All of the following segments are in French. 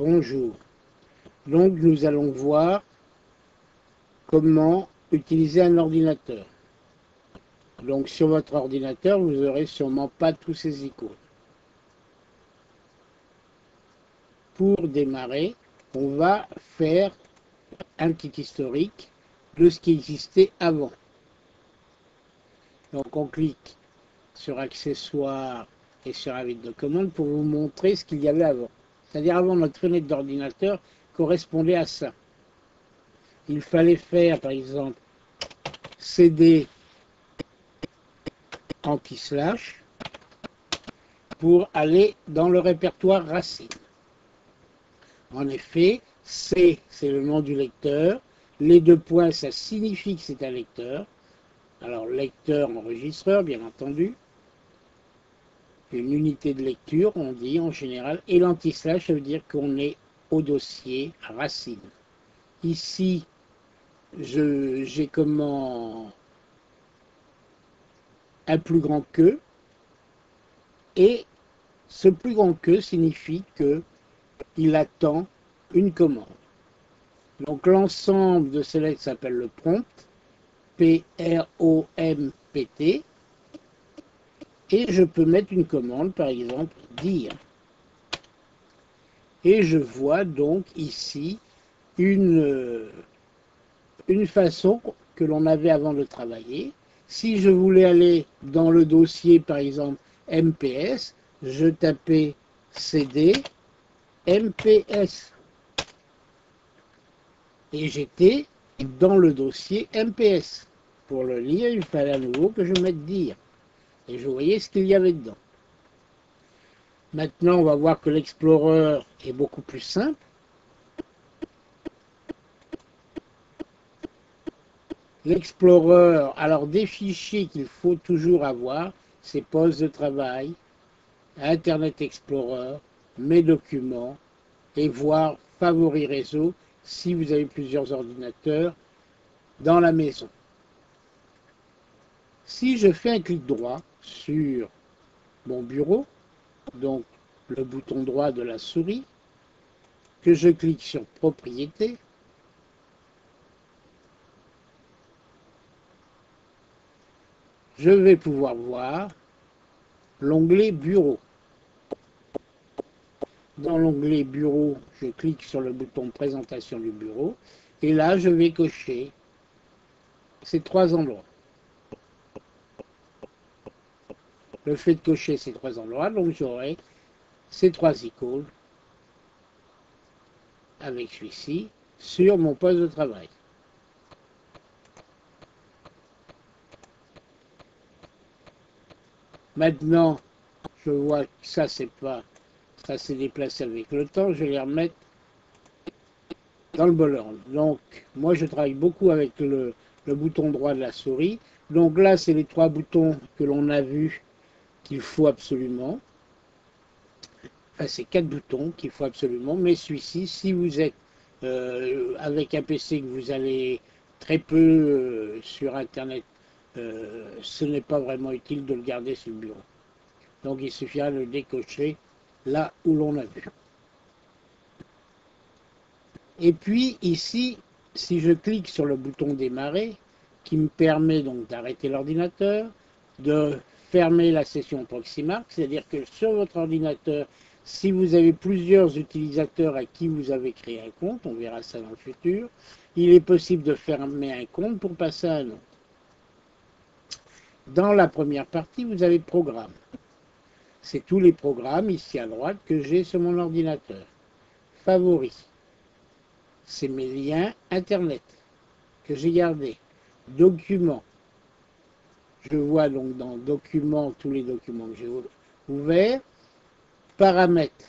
Bonjour. Donc nous allons voir comment utiliser un ordinateur. Donc sur votre ordinateur, vous n'aurez sûrement pas tous ces icônes. Pour démarrer, on va faire un petit historique de ce qui existait avant. Donc on clique sur accessoires et sur invite de commande pour vous montrer ce qu'il y avait avant. C'est-à-dire avant, notre fenêtre d'ordinateur correspondait à ça. Il fallait faire par exemple CD anti-slash pour aller dans le répertoire racine. En effet, C, c'est le nom du lecteur. Les deux points, ça signifie que c'est un lecteur. Alors, lecteur, enregistreur, bien entendu. Une unité de lecture, on dit en général. Et l'anti-slash, ça veut dire qu'on est au dossier racine. Ici, j'ai comment un plus grand que. Et ce plus grand que signifie qu'il attend une commande. Donc l'ensemble de ces lettres s'appelle le prompt, P-R-O-M-P-T, et je peux mettre une commande, par exemple, dire. Et je vois donc ici une façon que l'on avait avant de travailler. Si je voulais aller dans le dossier, par exemple, MPS, je tapais CD, MPS. Et j'étais dans le dossier MPS. Pour le lire, il fallait à nouveau que je mette dire. Et je voyais ce qu'il y avait dedans. Maintenant, on va voir que l'Explorer est beaucoup plus simple. L'Explorer, alors des fichiers qu'il faut toujours avoir, c'est postes de travail, Internet Explorer, mes documents, et voir favoris réseau si vous avez plusieurs ordinateurs dans la maison. Si je fais un clic droit sur mon bureau, donc le bouton droit de la souris, que je clique sur Propriétés, je vais pouvoir voir l'onglet Bureau. Dans l'onglet Bureau, je clique sur le bouton Présentation du bureau, et là, je vais cocher ces trois endroits. Le fait de cocher ces trois endroits, donc j'aurai ces trois icônes avec celui-ci sur mon poste de travail. Maintenant, je vois que ça c'est pas, ça s'est déplacé avec le temps, je vais les remettre dans le bon ordre. Donc, moi je travaille beaucoup avec le bouton droit de la souris. Donc là, c'est les trois boutons que l'on a vus qu'il faut absolument. Enfin, c'est quatre boutons qu'il faut absolument, mais celui-ci, si vous êtes avec un PC que vous allez très peu sur Internet, ce n'est pas vraiment utile de le garder sur le bureau. Donc il suffira de le décocher là où l'on a vu. Et puis ici, si je clique sur le bouton démarrer, qui me permet donc d'arrêter l'ordinateur, de fermer la session Proximart, c'est-à-dire que sur votre ordinateur, si vous avez plusieurs utilisateurs à qui vous avez créé un compte, on verra ça dans le futur, il est possible de fermer un compte pour passer à un autre. Dans la première partie, vous avez Programme. C'est tous les programmes ici à droite que j'ai sur mon ordinateur. Favoris. C'est mes liens Internet que j'ai gardés. Documents. Je vois donc dans Documents tous les documents que j'ai ouverts. Paramètres.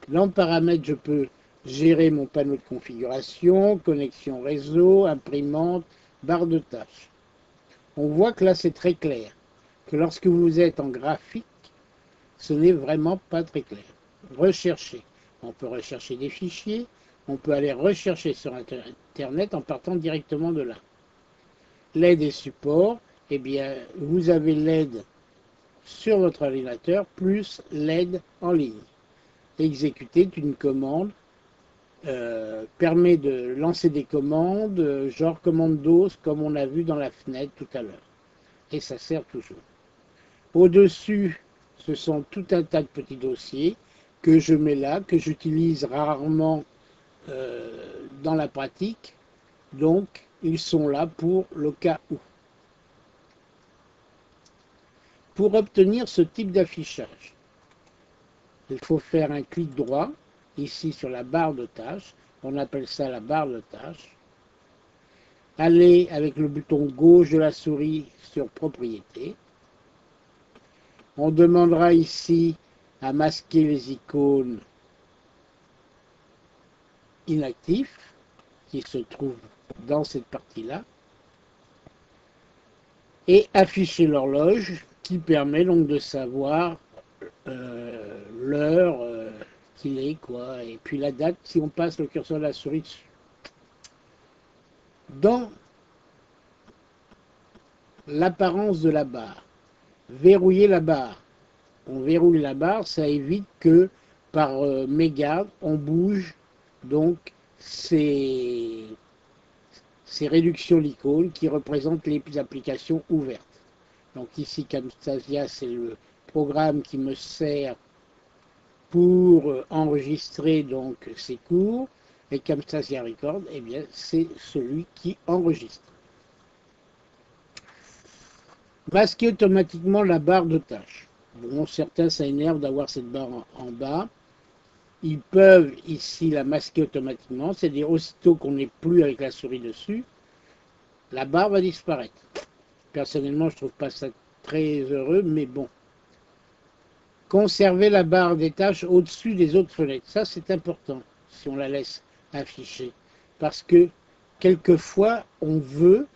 Dans Paramètres, je peux gérer mon panneau de configuration, connexion réseau, imprimante, barre de tâches. On voit que là, c'est très clair. Que lorsque vous êtes en graphique, ce n'est vraiment pas très clair. Rechercher. On peut rechercher des fichiers. On peut aller rechercher sur Internet en partant directement de là. L'aide et support, eh bien, vous avez l'aide sur votre ordinateur plus l'aide en ligne. Exécuter une commande permet de lancer des commandes, genre commande DOS, comme on a vu dans la fenêtre tout à l'heure. Et ça sert toujours. Au-dessus, ce sont tout un tas de petits dossiers que je mets là, que j'utilise rarement dans la pratique. Donc, ils sont là pour le cas où. Pour obtenir ce type d'affichage, il faut faire un clic droit, ici sur la barre de tâches. On appelle ça la barre de tâches. Aller avec le bouton gauche de la souris sur Propriétés. On demandera ici à masquer les icônes inactifs qui se trouvent dans cette partie-là et afficher l'horloge qui permet donc de savoir l'heure qu'il est, quoi, et puis la date si on passe le curseur de la souris dessus. Dans l'apparence de la barre, verrouiller la barre. On verrouille la barre, ça évite que par mégarde on bouge donc ces réductions d'icônes qui représentent les applications ouvertes. Donc ici Camtasia, c'est le programme qui me sert pour enregistrer donc ces cours, et Camtasia Record, eh bien c'est celui qui enregistre. Masquer automatiquement la barre de tâches. Bon, certains, ça énerve d'avoir cette barre en bas. Ils peuvent ici la masquer automatiquement, c'est-à-dire aussitôt qu'on n'est plus avec la souris dessus, la barre va disparaître. Personnellement, je ne trouve pas ça très heureux, mais bon. Conserver la barre des tâches au-dessus des autres fenêtres. Ça, c'est important si on la laisse afficher. Parce que quelquefois, on veut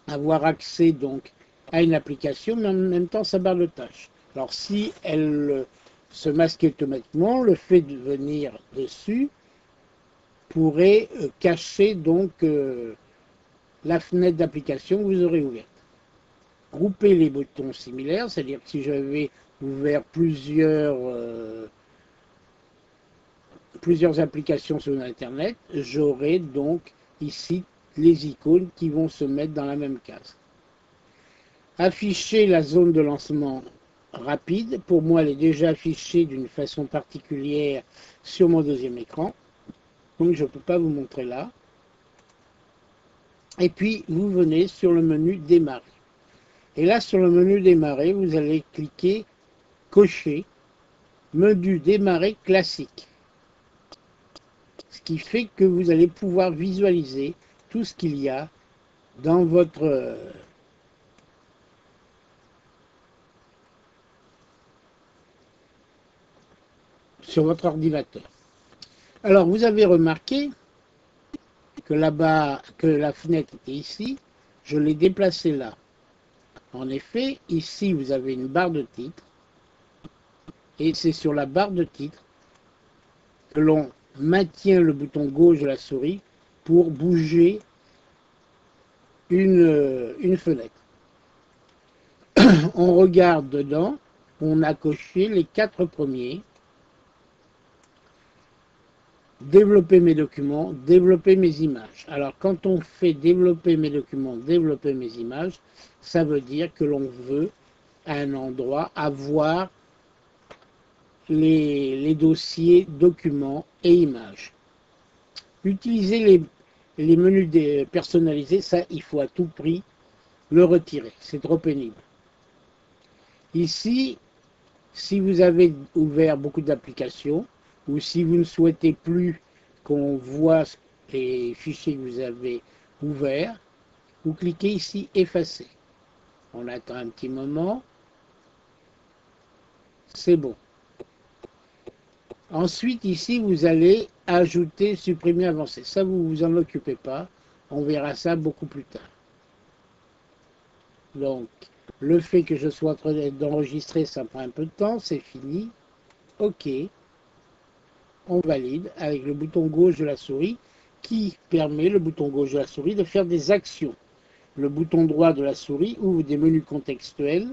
avoir accès donc à une application, mais en même temps sa barre de tâches. Alors si elle se masque automatiquement, le fait de venir dessus pourrait cacher donc la fenêtre d'application que vous aurez ouverte. Grouper les boutons similaires, c'est-à-dire que si j'avais ouvert plusieurs applications sur Internet, j'aurai donc ici les icônes qui vont se mettre dans la même case. Afficher la zone de lancement rapide. Pour moi, elle est déjà affichée d'une façon particulière sur mon deuxième écran. Donc, je ne peux pas vous montrer là. Et puis, vous venez sur le menu Démarrer. Et là, sur le menu Démarrer, vous allez cliquer Cocher, menu Démarrer classique. Ce qui fait que vous allez pouvoir visualiser tout ce qu'il y a dans votre sur votre ordinateur. Alors, vous avez remarqué que là-bas, que la fenêtre était ici, je l'ai déplacée là. En effet, ici, vous avez une barre de titre, et c'est sur la barre de titre que l'on maintient le bouton gauche de la souris pour bouger une fenêtre. On regarde dedans, on a coché les 4 premiers. Développer mes documents, développer mes images. Alors quand on fait développer mes documents, développer mes images, ça veut dire que l'on veut à un endroit avoir les dossiers documents et images. Utiliser les menus personnalisés, ça il faut à tout prix le retirer, c'est trop pénible. Ici, si vous avez ouvert beaucoup d'applications, ou si vous ne souhaitez plus qu'on voit les fichiers que vous avez ouverts, vous cliquez ici Effacer. On attend un petit moment. C'est bon. Ensuite, ici, vous allez ajouter, supprimer, avancer. Ça, vous ne vous en occupez pas. On verra ça beaucoup plus tard. Donc, le fait que je sois en train d'enregistrer, ça prend un peu de temps. C'est fini. OK. On valide avec le bouton gauche de la souris qui permet, le bouton gauche de la souris, de faire des actions. Le bouton droit de la souris ouvre des menus contextuels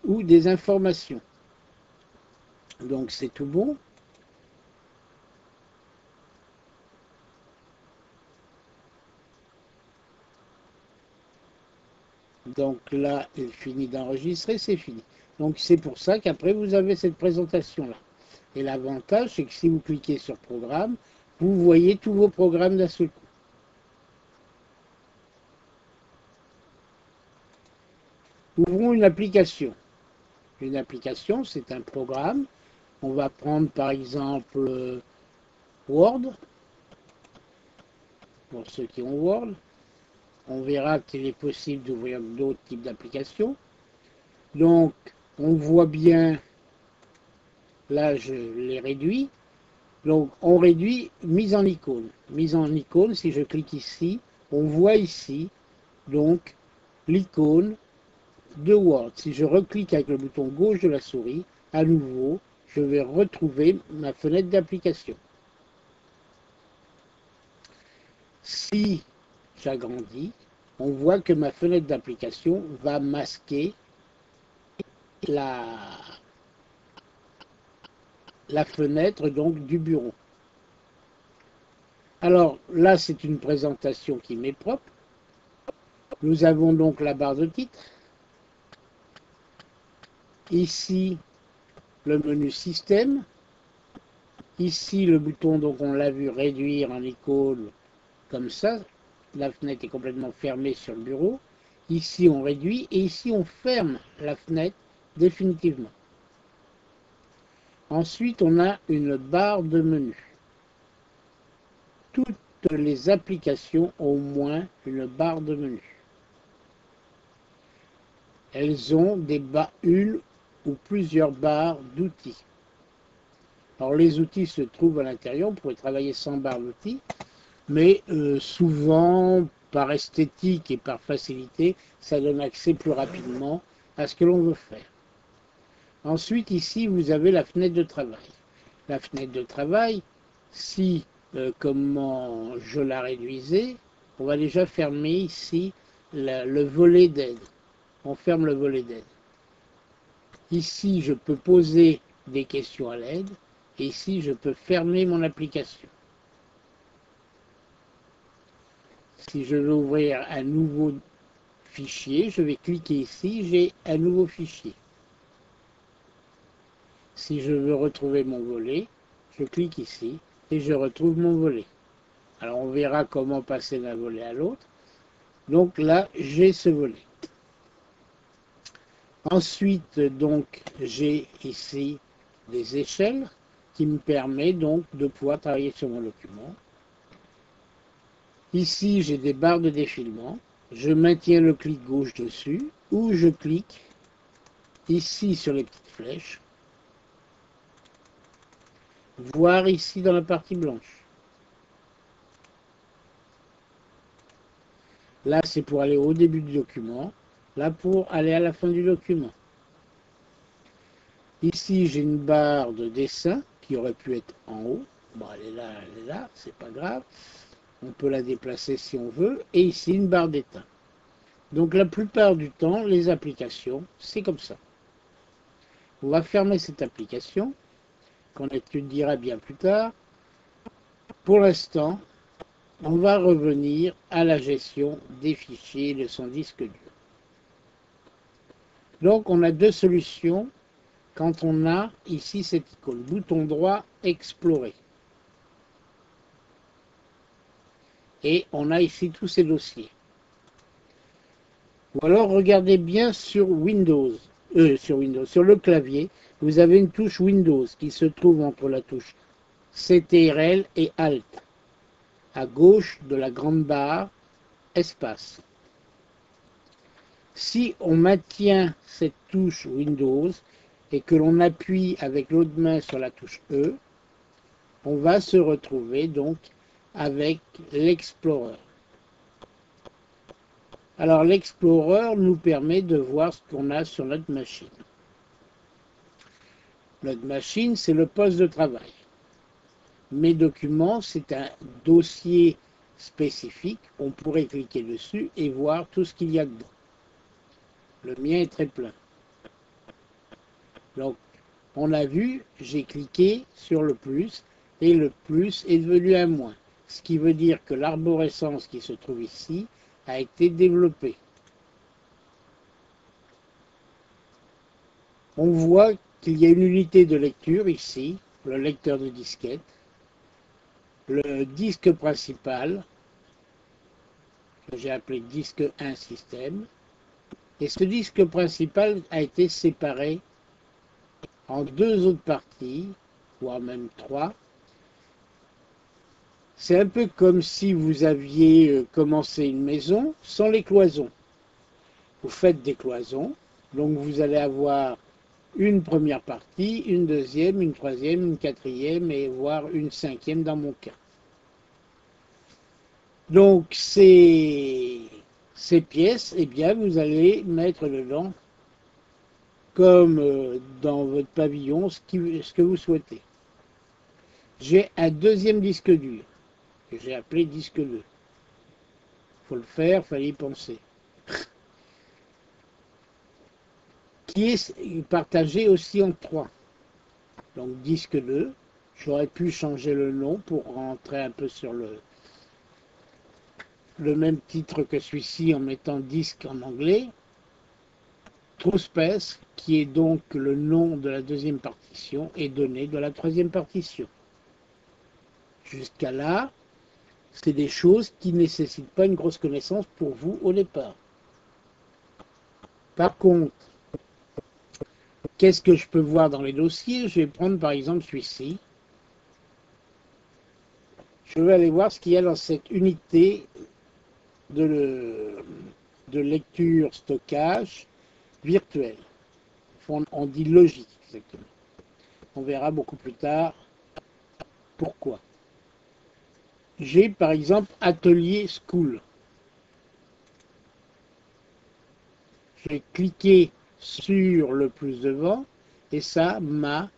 ou des informations. Donc c'est tout bon. Donc là, il finit d'enregistrer, c'est fini. Donc c'est pour ça qu'après, vous avez cette présentation-là. Et l'avantage, c'est que si vous cliquez sur Programme, vous voyez tous vos programmes d'un seul coup. Ouvrons une application. Une application, c'est un programme. On va prendre par exemple Word, pour ceux qui ont Word. On verra qu'il est possible d'ouvrir d'autres types d'applications. Donc, on voit bien, là je l'ai réduit. Donc, on réduit mise en icône. Mise en icône, si je clique ici, on voit ici, donc, l'icône de Word. Si je reclique avec le bouton gauche de la souris, à nouveau, je vais retrouver ma fenêtre d'application. Si j'agrandis, on voit que ma fenêtre d'application va masquer la fenêtre donc du bureau. Alors là, c'est une présentation qui m'est propre. Nous avons donc la barre de titre. Ici, le menu système. Ici, le bouton, donc on l'a vu, réduire en icône comme ça. La fenêtre est complètement fermée sur le bureau. Ici, on réduit et ici, on ferme la fenêtre définitivement. Ensuite, on a une barre de menu. Toutes les applications ont au moins une barre de menu. Elles ont une ou plusieurs barres d'outils. Alors les outils se trouvent à l'intérieur, on pourrait travailler sans barre d'outils, mais souvent, par esthétique et par facilité, ça donne accès plus rapidement à ce que l'on veut faire. Ensuite, ici, vous avez la fenêtre de travail. La fenêtre de travail, si, comment je la réduisais, on va déjà fermer ici le volet d'aide. On ferme le volet d'aide. Ici, je peux poser des questions à l'aide. Et ici, je peux fermer mon application. Si je veux ouvrir un nouveau fichier, je vais cliquer ici, j'ai un nouveau fichier. Si je veux retrouver mon volet, je clique ici et je retrouve mon volet. Alors on verra comment passer d'un volet à l'autre. Donc là, j'ai ce volet. Ensuite, donc, j'ai ici des échelles qui me permettent donc de pouvoir travailler sur mon document. Ici, j'ai des barres de défilement. Je maintiens le clic gauche dessus ou je clique ici sur les petites flèches. Voir ici dans la partie blanche. Là, c'est pour aller au début du document. Là, pour aller à la fin du document. Ici, j'ai une barre de dessin qui aurait pu être en haut. Bon, elle est là, c'est pas grave. On peut la déplacer si on veut. Et ici, une barre d'éteint. Donc, la plupart du temps, les applications, c'est comme ça. On va fermer cette application, qu'on étudiera bien plus tard. Pour l'instant, on va revenir à la gestion des fichiers de son disque dur. Donc, on a deux solutions quand on a ici cette icône. Bouton droit, explorer. Et on a ici tous ces dossiers. Ou alors, regardez bien sur Windows, sur le clavier, vous avez une touche Windows qui se trouve entre la touche CTRL et Alt, à gauche de la grande barre espace. Si on maintient cette touche Windows et que l'on appuie avec l'autre main sur la touche E, on va se retrouver donc avec l'Explorer. Alors l'Explorer nous permet de voir ce qu'on a sur notre machine. Notre machine, c'est le poste de travail. Mes documents, c'est un dossier spécifique. On pourrait cliquer dessus et voir tout ce qu'il y a dedans. Le mien est très plein. Donc, on a vu, j'ai cliqué sur le plus et le plus est devenu un moins. Ce qui veut dire que l'arborescence qui se trouve ici a été développée. On voit qu'il y a une unité de lecture ici, le lecteur de disquette, le disque principal, que j'ai appelé disque 1 système, et ce disque principal a été séparé en deux autres parties, voire même trois. C'est un peu comme si vous aviez commencé une maison sans les cloisons. Vous faites des cloisons, donc vous allez avoir une première partie, une deuxième, une troisième, une quatrième et voire une cinquième dans mon cas. Donc ces pièces, eh bien, vous allez mettre dedans, comme dans votre pavillon, ce que vous souhaitez. J'ai un deuxième disque dur, que j'ai appelé disque 2. Faut le faire, fallait y penser. Qui est partagé aussi en trois. Donc disque 2, j'aurais pu changer le nom pour rentrer un peu sur le même titre que celui-ci en mettant disque en anglais. True Space, qui est donc le nom de la deuxième partition, est donné de la troisième partition. Jusqu'à là, c'est des choses qui ne nécessitent pas une grosse connaissance pour vous au départ. Par contre, qu'est-ce que je peux voir dans les dossiers? Je vais prendre par exemple celui-ci. Je vais aller voir ce qu'il y a dans cette unité de lecture stockage virtuel. On dit logique, exactement. On verra beaucoup plus tard pourquoi. J'ai par exemple Atelier School. J'ai cliqué sur le plus devant et ça m'a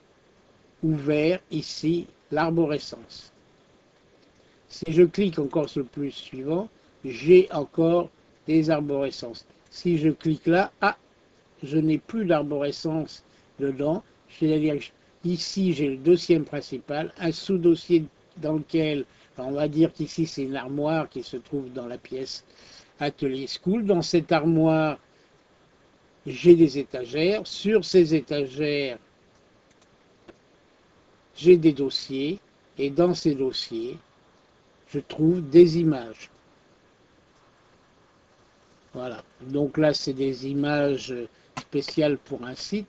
ouvert ici l'arborescence. Si je clique encore sur le plus suivant, j'ai encore des arborescences. Si je clique là, je n'ai plus d'arborescence dedans. C'est-à-dire ici, j'ai le dossier principal, un sous-dossier dans lequel, on va dire qu'ici, c'est une armoire qui se trouve dans la pièce Atelier School. Dans cette armoire, j'ai des étagères. Sur ces étagères, j'ai des dossiers. Et dans ces dossiers, je trouve des images. Voilà. Donc là, c'est des images spéciales pour un site.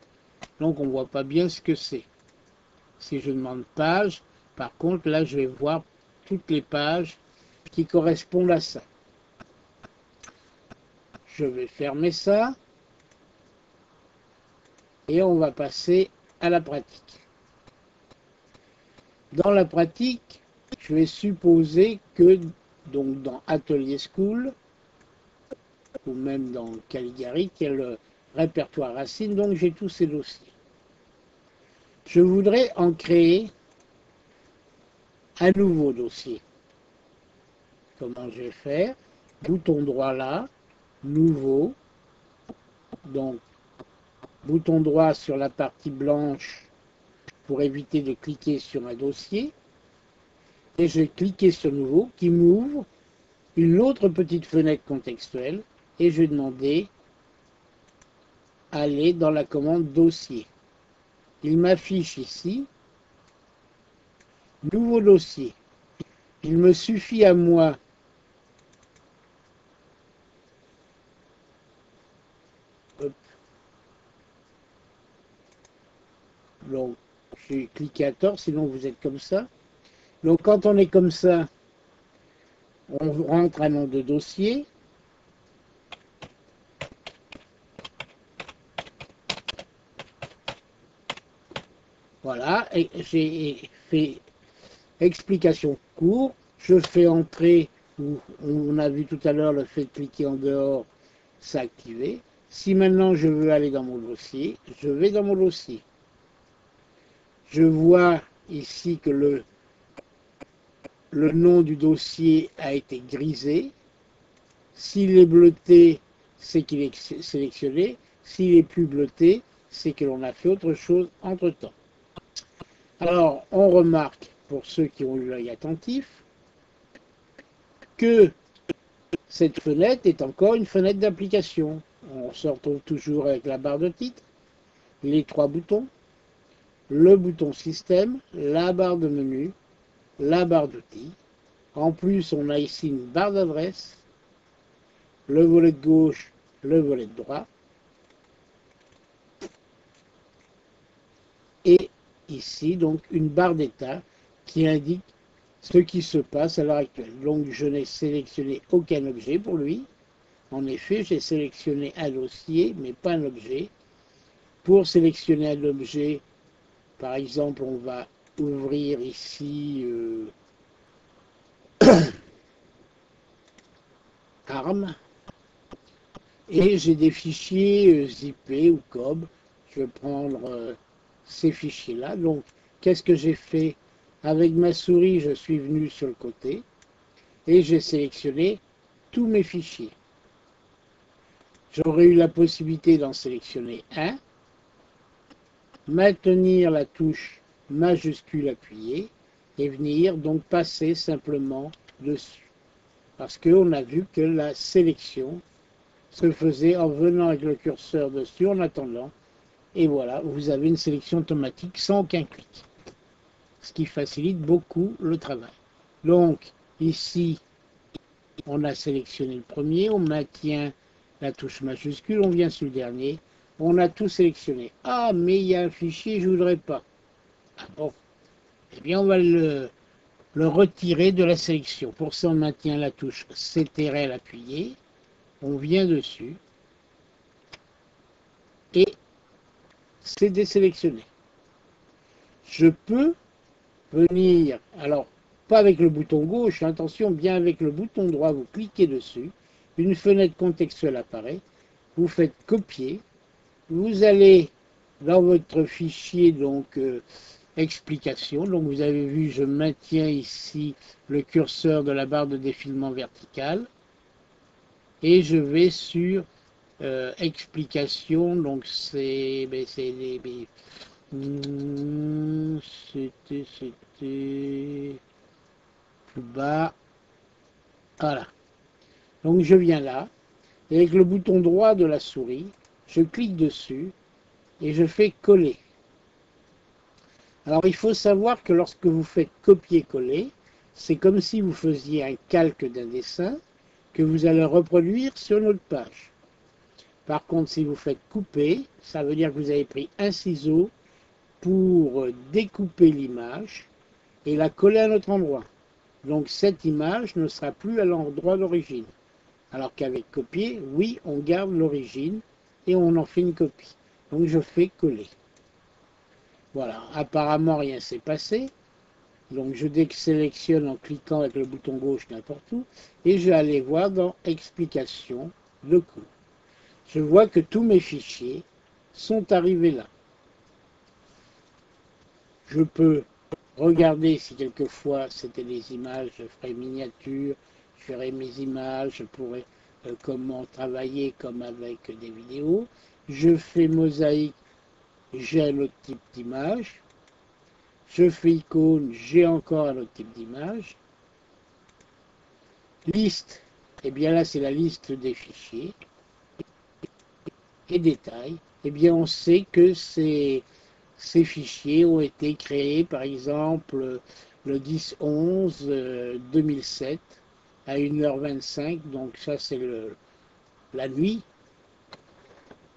Donc on ne voit pas bien ce que c'est. Si je demande page, par contre, là, je vais voir toutes les pages qui correspondent à ça. Je vais fermer ça. Et on va passer à la pratique. Dans la pratique, je vais supposer que donc dans Atelier School, ou même dans Caligari, qui est le répertoire Racine, donc j'ai tous ces dossiers. Je voudrais en créer un nouveau dossier. Comment je vais faire? Bouton droit là, nouveau, donc bouton droit sur la partie blanche pour éviter de cliquer sur un dossier, et je vais cliquer sur nouveau qui m'ouvre une autre petite fenêtre contextuelle et je vais demander aller dans la commande dossier. Il m'affiche ici nouveau dossier. Il me suffit à moi donc j'ai cliqué à tort, sinon vous êtes comme ça. Donc quand on est comme ça, on rentre un nom de dossier. Voilà, et j'ai fait explication courte. Je fais entrer, on a vu tout à l'heure le fait de cliquer en dehors, s'activer. Si maintenant je veux aller dans mon dossier, je vais dans mon dossier. Je vois ici que le nom du dossier a été grisé. S'il est bleuté, c'est qu'il est sélectionné. S'il est plus bleuté, c'est que l'on a fait autre chose entre-temps. Alors, on remarque, pour ceux qui ont eu l'œil attentif, que cette fenêtre est encore une fenêtre d'application. On se retrouve toujours avec la barre de titre. les trois boutons, le bouton système, la barre de menu, la barre d'outils. En plus, on a ici une barre d'adresse, le volet de gauche, le volet de droite. Et ici, donc, une barre d'état qui indique ce qui se passe à l'heure actuelle. Donc, je n'ai sélectionné aucun objet pour lui. En effet, j'ai sélectionné un dossier, mais pas un objet. Pour sélectionner un objet, par exemple, on va ouvrir ici ARM. Et j'ai des fichiers zippés ou COB. Je vais prendre ces fichiers-là. Donc, qu'est-ce que j'ai fait? Avec ma souris, je suis venu sur le côté et j'ai sélectionné tous mes fichiers. J'aurais eu la possibilité d'en sélectionner un, maintenir la touche majuscule appuyée et venir donc passer simplement dessus. Parce qu'on a vu que la sélection se faisait en venant avec le curseur dessus, en attendant. Et voilà, vous avez une sélection automatique sans aucun clic. Ce qui facilite beaucoup le travail. Donc, ici, on a sélectionné le premier, on maintient la touche majuscule, on vient sur le dernier, on a tout sélectionné. Ah, mais il y a un fichier, je ne voudrais pas. Ah bon, eh bien, on va le retirer de la sélection. Pour ça, on maintient la touche CTRL appuyée, on vient dessus, et c'est désélectionné. Je peux venir, alors pas avec le bouton gauche, attention, bien avec le bouton droit, vous cliquez dessus, une fenêtre contextuelle apparaît, vous faites copier, vous allez dans votre fichier donc explication, donc vous avez vu, je maintiens ici le curseur de la barre de défilement verticale et je vais sur explication, donc c'est c'était plus bas, voilà. Donc je viens là, et avec le bouton droit de la souris, je clique dessus et je fais coller. Alors il faut savoir que lorsque vous faites copier-coller, c'est comme si vous faisiez un calque d'un dessin que vous allez reproduire sur notre page. Par contre, si vous faites couper, ça veut dire que vous avez pris un ciseau pour découper l'image et la coller à un autre endroit. Donc cette image ne sera plus à l'endroit d'origine. Alors qu'avec copier, oui, on garde l'origine et on en fait une copie. Donc je fais coller. Voilà, apparemment rien s'est passé. Donc je désélectionne en cliquant avec le bouton gauche n'importe où et je vais aller voir dans explication de cours. Je vois que tous mes fichiers sont arrivés là. Je peux regarder si quelquefois c'était des images, je ferai miniature, je ferai mes images, je pourrais comment travailler comme avec des vidéos. Je fais mosaïque, j'ai un autre type d'image. Je fais icône, j'ai encore un autre type d'image. Liste, et bien là c'est la liste des fichiers. Et détails, eh bien on sait que ces fichiers ont été créés par exemple le 10-11-2007 à 1h25, donc ça c'est la nuit.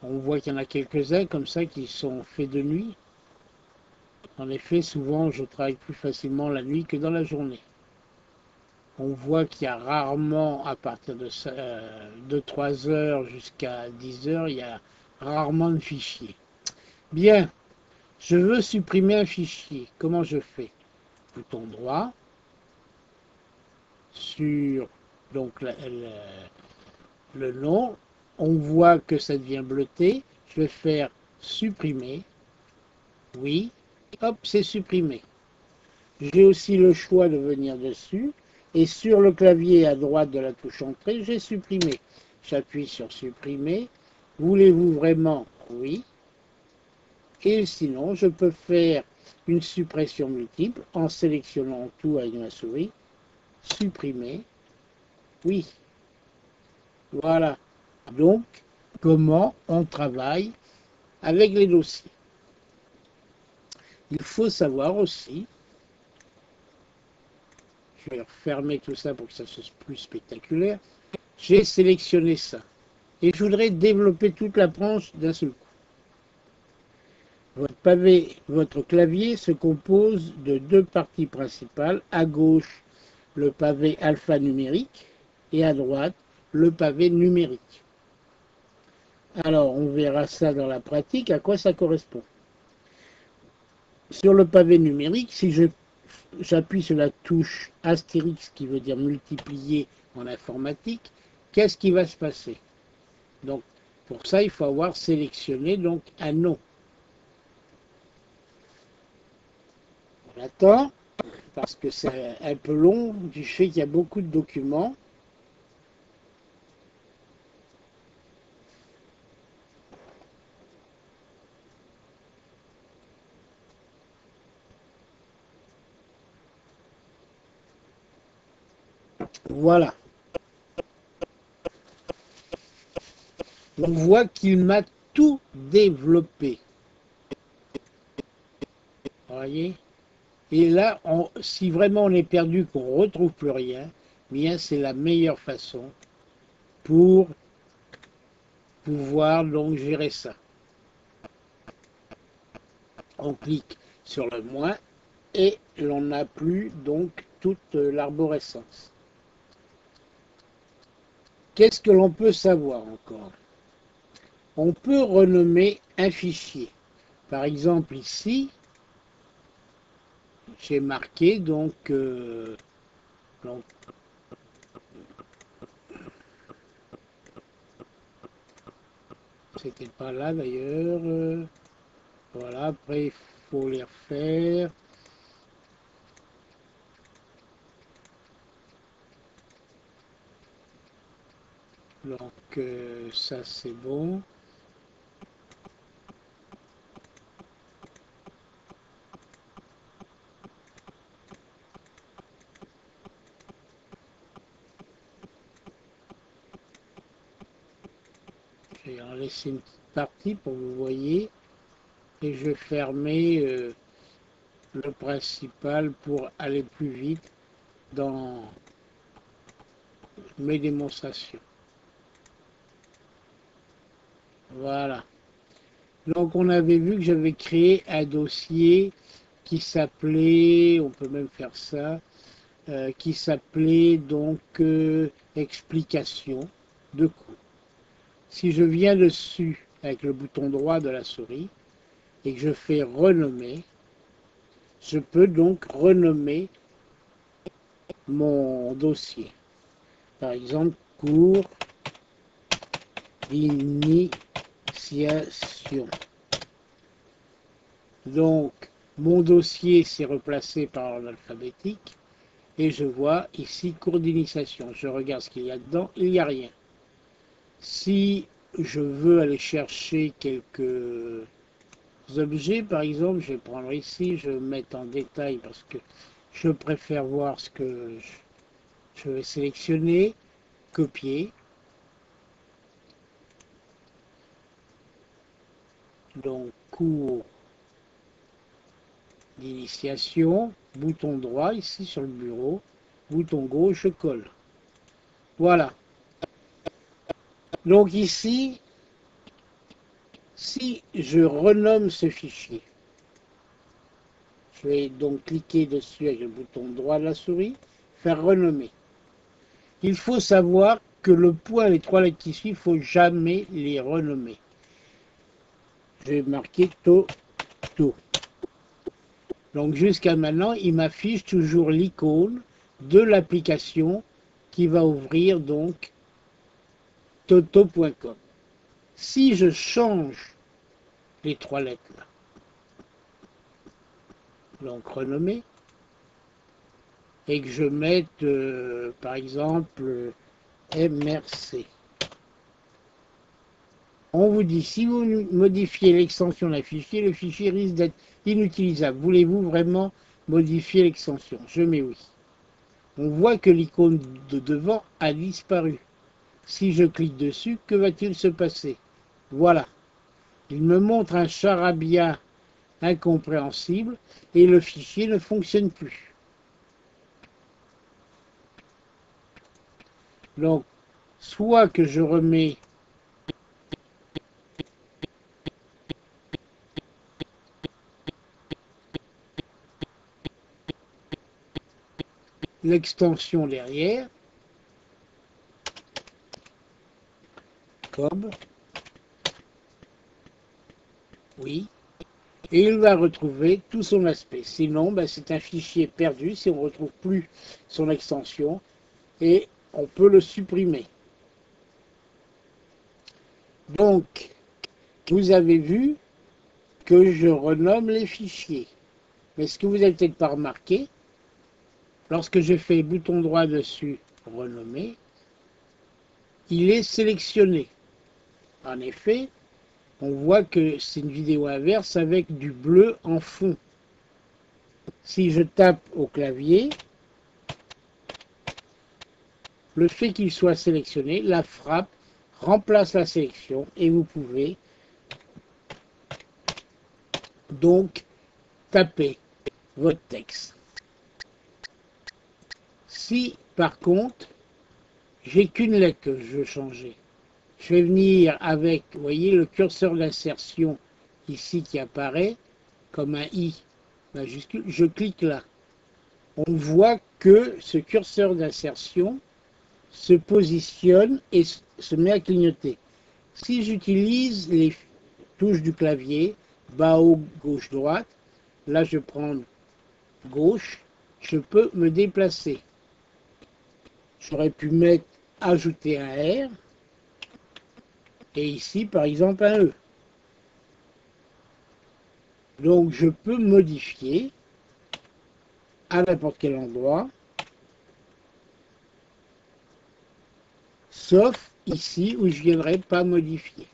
On voit qu'il y en a quelques-uns comme ça qui sont faits de nuit. En effet, souvent je travaille plus facilement la nuit que dans la journée. On voit qu'il y a rarement, à partir de 3 heures jusqu'à 10 heures, il y a rarement de fichiers. Bien, je veux supprimer un fichier. Comment je fais? Bouton droit sur donc le nom. On voit que ça devient bleuté. Je vais faire supprimer. Oui. Hop, c'est supprimé. J'ai aussi le choix de venir dessus. Et sur le clavier à droite de la touche entrée, j'ai supprimé. J'appuie sur supprimer. Voulez-vous vraiment? Oui. Et sinon, je peux faire une suppression multiple en sélectionnant tout avec ma souris. Supprimer. Oui. Voilà. Donc, comment on travaille avec les dossiers. Il faut savoir aussi, je vais refermer tout ça pour que ça soit plus spectaculaire, j'ai sélectionné ça. Et je voudrais développer toute la branche d'un seul coup. Votre clavier se compose de deux parties principales. À gauche, le pavé alphanumérique et à droite, le pavé numérique. Alors, on verra ça dans la pratique, à quoi ça correspond. Sur le pavé numérique, si j'appuie sur la touche astérix, qui veut dire multiplier en informatique, qu'est-ce qui va se passer? Donc, pour ça, il faut avoir sélectionné donc un nom. On attend, parce que c'est un peu long du fait qu'il y a beaucoup de documents. Voilà. On voit qu'il m'a tout développé. Vous voyez? Et là, si vraiment on est perdu, qu'on ne retrouve plus rien, bien c'est la meilleure façon pour pouvoir donc gérer ça. On clique sur le moins et l'on n'a plus donc toute l'arborescence. Qu'est-ce que l'on peut savoir encore? On peut renommer un fichier. Par exemple ici, j'ai marqué donc c'était pas là d'ailleurs. Voilà, après il faut les refaire. Donc ça c'est bon. Je vais en laisser une petite partie pour que vous voyez. Et je vais fermer le principal pour aller plus vite dans mes démonstrations. Voilà. Donc on avait vu que j'avais créé un dossier qui s'appelait, on peut même faire ça, qui s'appelait donc explication de cours. Si je viens dessus avec le bouton droit de la souris et que je fais renommer, je peux donc renommer mon dossier. Par exemple, cours d'initiation. Donc, mon dossier s'est replacé par l'ordre alphabétique et je vois ici cours d'initiation. Je regarde ce qu'il y a dedans, il n'y a rien. Si je veux aller chercher quelques objets, par exemple, je vais prendre ici, je vais mettre en détail parce que je préfère voir ce que je vais sélectionner, copier. Donc, cours d'initiation, bouton droit ici sur le bureau, bouton gauche, je colle. Voilà. Donc ici, si je renomme ce fichier, je vais donc cliquer dessus avec le bouton droit de la souris, faire renommer. Il faut savoir que le point et les trois lettres qui suivent, il ne faut jamais les renommer. Je vais marquer Toto. Donc jusqu'à maintenant, il m'affiche toujours l'icône de l'application qui va ouvrir donc toto.com. Si je change les trois lettres là, donc renommer, et que je mette par exemple MRC, on vous dit si vous modifiez l'extension d'un fichier, le fichier risque d'être inutilisable. Voulez-vous vraiment modifier l'extension? Je mets oui. On voit que l'icône de devant a disparu. Si je clique dessus, que va-t-il se passer? Voilà. Il me montre un charabia incompréhensible et le fichier ne fonctionne plus. Donc, soit que je remets l'extension derrière, COB, oui, et il va retrouver tout son aspect. Sinon, ben, c'est un fichier perdu si on ne retrouve plus son extension et on peut le supprimer. Donc, vous avez vu que je renomme les fichiers. Mais ce que vous n'avez peut-être pas remarqué, lorsque je fais bouton droit dessus, renommer, il est sélectionné. En effet, on voit que c'est une vidéo inverse avec du bleu en fond. Si je tape au clavier, le fait qu'il soit sélectionné, la frappe remplace la sélection et vous pouvez donc taper votre texte. Si par contre, j'ai qu'une lettre que je veux changer, je vais venir avec, vous voyez, le curseur d'insertion ici qui apparaît comme un I majuscule, je clique là. On voit que ce curseur d'insertion se positionne et se met à clignoter. Si j'utilise les touches du clavier, bas, haut, gauche, droite, là je prends gauche, je peux me déplacer. J'aurais pu mettre ajouter un R et ici par exemple un E. Donc je peux modifier à n'importe quel endroit, sauf ici où je ne viendrai pas modifier.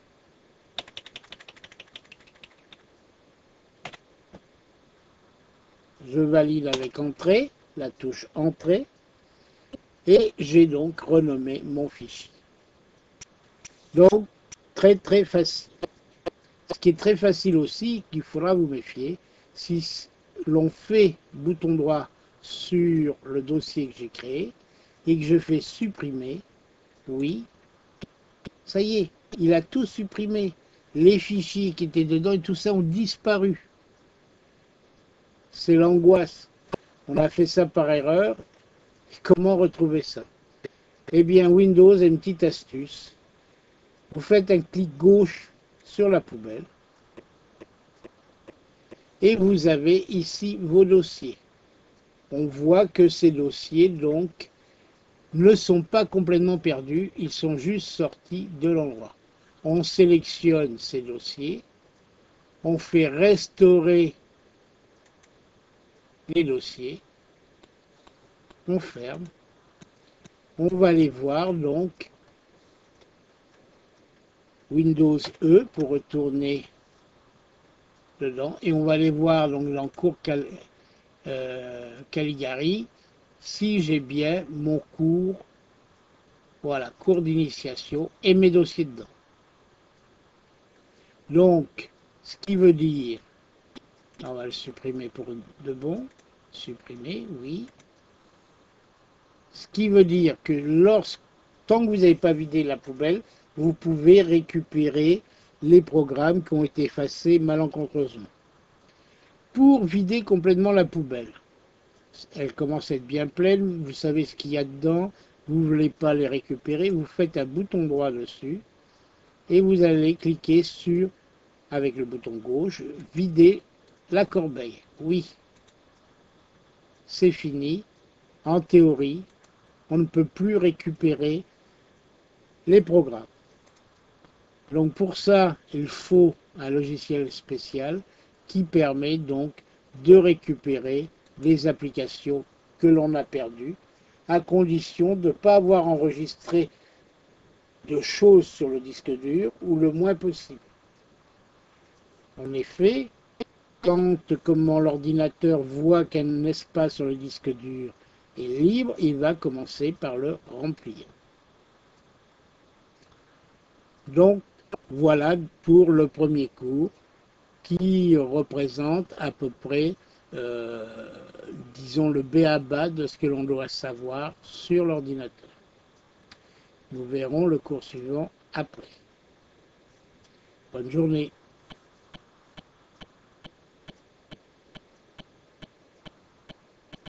Je valide avec Entrée, la touche Entrée, et j'ai donc renommé mon fichier. Donc, très facile. Ce qui est très facile aussi, qu'il faudra vous méfier, si l'on fait bouton droit sur le dossier que j'ai créé et que je fais supprimer, oui, ça y est, il a tout supprimé. Les fichiers qui étaient dedans et tout ça ont disparu. C'est l'angoisse. On a fait ça par erreur. Comment retrouver ça? Eh bien, Windows a une petite astuce. Vous faites un clic gauche sur la poubelle et vous avez ici vos dossiers. On voit que ces dossiers, donc, ne sont pas complètement perdus, ils sont juste sortis de l'endroit. On sélectionne ces dossiers, on fait restaurer les dossiers, on ferme, on va les voir donc Windows E pour retourner dedans et on va les voir donc dans cours Caligari si j'ai bien mon cours, voilà, cours d'initiation et mes dossiers dedans. Donc, ce qui veut dire, on va le supprimer pour de bon, supprimer, oui. Ce qui veut dire que tant que vous n'avez pas vidé la poubelle, vous pouvez récupérer les programmes qui ont été effacés malencontreusement. Pour vider complètement la poubelle, elle commence à être bien pleine, vous savez ce qu'il y a dedans, vous ne voulez pas les récupérer, vous faites un bouton droit dessus et vous allez cliquer sur, avec le bouton gauche, vider la corbeille. Oui, c'est fini. En théorie, on ne peut plus récupérer les programmes. Donc pour ça, il faut un logiciel spécial qui permet donc de récupérer les applications que l'on a perdues, à condition de ne pas avoir enregistré de choses sur le disque dur ou le moins possible. En effet, comment l'ordinateur voit qu'un espace sur le disque dur est libre, il va commencer par le remplir. Donc, Voilà pour le premier cours qui représente à peu près, disons, le b.a.-ba de ce que l'on doit savoir sur l'ordinateur. Nous verrons le cours suivant après. Bonne journée.